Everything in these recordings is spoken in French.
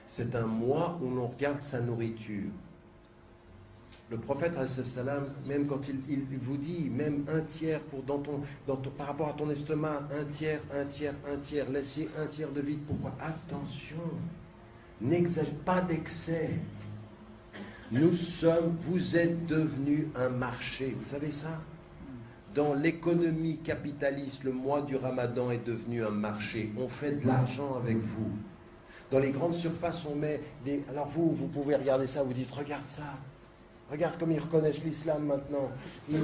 C'est un mois où l'on regarde sa nourriture. Le prophète, même quand il vous dit, même un tiers par rapport à ton estomac, un tiers, laissez un tiers de vide. Pourquoi? Attention, n'exagère pas d'excès. Vous êtes devenus un marché, vous savez ça? Dans l'économie capitaliste, le mois du Ramadan est devenu un marché. On fait de l'argent avec vous. Dans les grandes surfaces, on met des... Alors vous pouvez regarder ça, vous dites, regarde ça. Regarde comme ils reconnaissent l'islam maintenant. Ils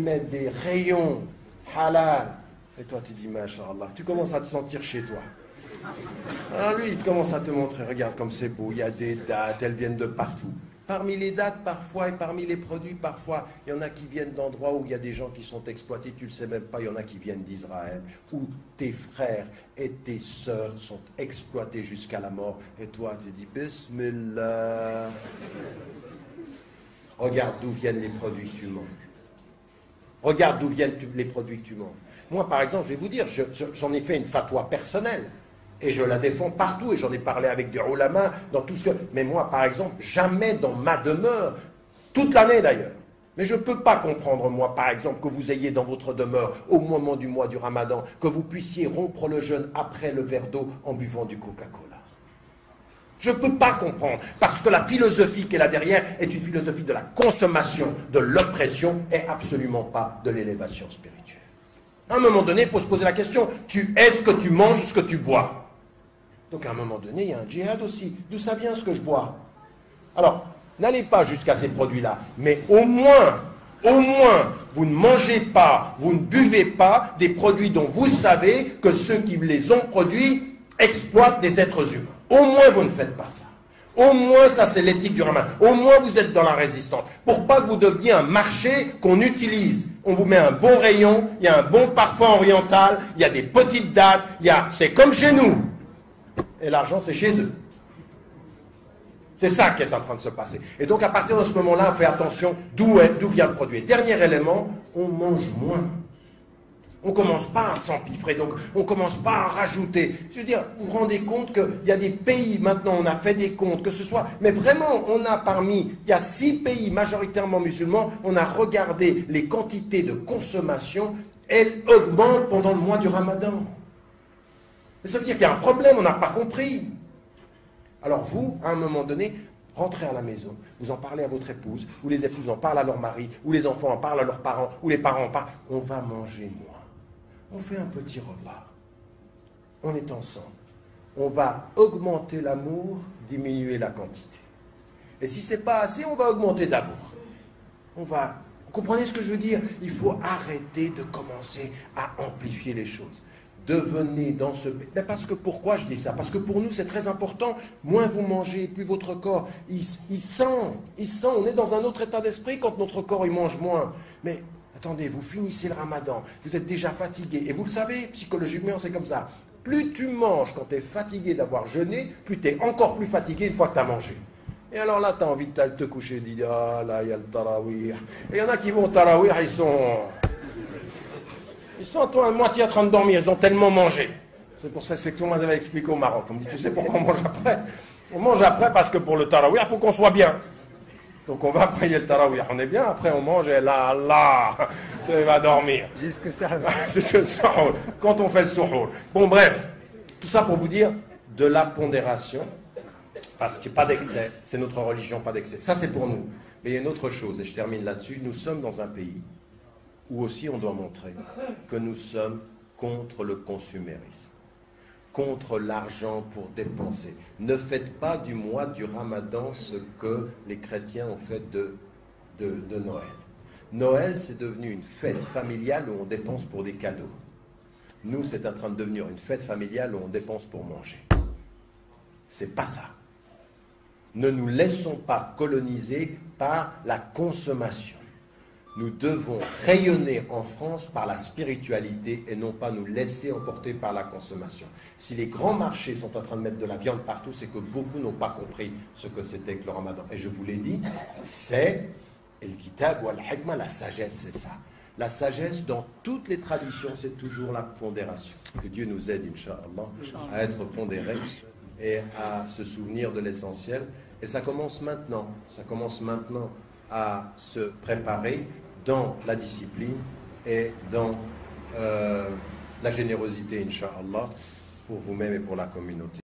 mettent des rayons halal. Et toi, tu dis, masha'Allah, tu commences à te sentir chez toi. Alors lui, il commence à te montrer, regarde comme c'est beau, il y a des dates, elles viennent de partout. Parmi les dates, parfois, et parmi les produits, parfois, il y en a qui viennent d'endroits où il y a des gens qui sont exploités, tu ne le sais même pas, il y en a qui viennent d'Israël, où tes frères et tes sœurs sont exploités jusqu'à la mort. Et toi, tu dis, Bismillah. Regarde d'où viennent les produits que tu manges. Regarde d'où viennent les produits que tu manges. Moi, par exemple, je vais vous dire, j'en ai fait une fatwa personnelle. Et je la défends partout, et j'en ai parlé avec des ulama, dans tout ce que... Mais moi, par exemple, jamais dans ma demeure, toute l'année d'ailleurs, mais je ne peux pas comprendre, moi, par exemple, que vous ayez dans votre demeure, au moment du mois du Ramadan, que vous puissiez rompre le jeûne après le verre d'eau en buvant du Coca-Cola. Je ne peux pas comprendre, parce que la philosophie qui est là derrière est une philosophie de la consommation, de l'oppression, et absolument pas de l'élévation spirituelle. À un moment donné, il faut se poser la question, est-ce que tu manges ce que tu bois? Donc à un moment donné, il y a un djihad aussi. D'où ça vient ce que je bois? Alors, n'allez pas jusqu'à ces produits-là, mais au moins, vous ne mangez pas, vous ne buvez pas des produits dont vous savez que ceux qui les ont produits exploitent des êtres humains. Au moins, vous ne faites pas ça. Au moins, ça c'est l'éthique du Ramadan. Au moins, vous êtes dans la résistance. Pour pas que vous deveniez un marché qu'on utilise. On vous met un bon rayon, il y a un bon parfum oriental, il y a des petites dates, c'est comme chez nous. Et l'argent, c'est chez eux. C'est ça qui est en train de se passer. Et donc, à partir de ce moment-là, on fait attention d'où vient le produit. Dernier élément, on mange moins. On ne commence pas à s'empiffrer, donc on ne commence pas à rajouter. Je veux dire, vous vous rendez compte qu'il y a des pays, maintenant on a fait des comptes, que ce soit... Mais vraiment, il y a 6 pays majoritairement musulmans, on a regardé les quantités de consommation, elles augmentent pendant le mois du Ramadan. Mais ça veut dire qu'il y a un problème, on n'a pas compris. Alors vous, à un moment donné, rentrez à la maison, vous en parlez à votre épouse, ou les épouses en parlent à leur mari, ou les enfants en parlent à leurs parents, ou les parents en parlent. On va manger moins. On fait un petit repas. On est ensemble. On va augmenter l'amour, diminuer la quantité. Et si ce n'est pas assez, on va augmenter d'amour. Vous comprenez ce que je veux dire? Il faut arrêter de commencer à amplifier les choses. Devenez dans ce... Mais pourquoi je dis ça? Parce que pour nous, c'est très important. Moins vous mangez, plus votre corps, il sent. On est dans un autre état d'esprit quand notre corps, il mange moins. Mais attendez, vous finissez le Ramadan, vous êtes déjà fatigué. Et vous le savez, psychologiquement, c'est comme ça. Plus tu manges quand tu es fatigué d'avoir jeûné, plus tu es encore plus fatigué une fois que tu as mangé. Et alors là, tu as envie de te coucher et de dire, ah là, il y a le tarawih. Et il y en a qui vont au tarawih, ils sont à moitié en train de dormir, ils ont tellement mangé. C'est pour ça que tout le monde avait expliqué au Maroc. On me dit, tu sais pourquoi on mange après? On mange après parce que pour le tarawih, il faut qu'on soit bien. Donc on va prier le tarawih, on est bien, après on mange et là, tu vas dormir. Jusque ça. Quand on fait le suhour. Bon bref, tout ça pour vous dire de la pondération, parce qu'il n'y a pas d'excès, c'est notre religion, pas d'excès. Ça c'est pour nous. Mais il y a une autre chose, et je termine là-dessus, nous sommes dans un pays où aussi on doit montrer que nous sommes contre le consumérisme. Contre l'argent pour dépenser. Ne faites pas du mois du Ramadan ce que les chrétiens ont fait de Noël. Noël, c'est devenu une fête familiale où on dépense pour des cadeaux. Nous, c'est en train de devenir une fête familiale où on dépense pour manger. C'est pas ça. Ne nous laissons pas coloniser par la consommation. Nous devons rayonner en France par la spiritualité et non pas nous laisser emporter par la consommation. Si les grands marchés sont en train de mettre de la viande partout, c'est que beaucoup n'ont pas compris ce que c'était que le Ramadan. Et je vous l'ai dit, c'est el kitab ou al-hikmah, la sagesse, c'est ça. La sagesse, dans toutes les traditions, c'est toujours la pondération. Que Dieu nous aide, Inch'Allah, à être pondérés et à se souvenir de l'essentiel. Et ça commence maintenant. Ça commence maintenant à se préparer dans la discipline et dans la générosité, Inch'Allah, pour vous-même et pour la communauté.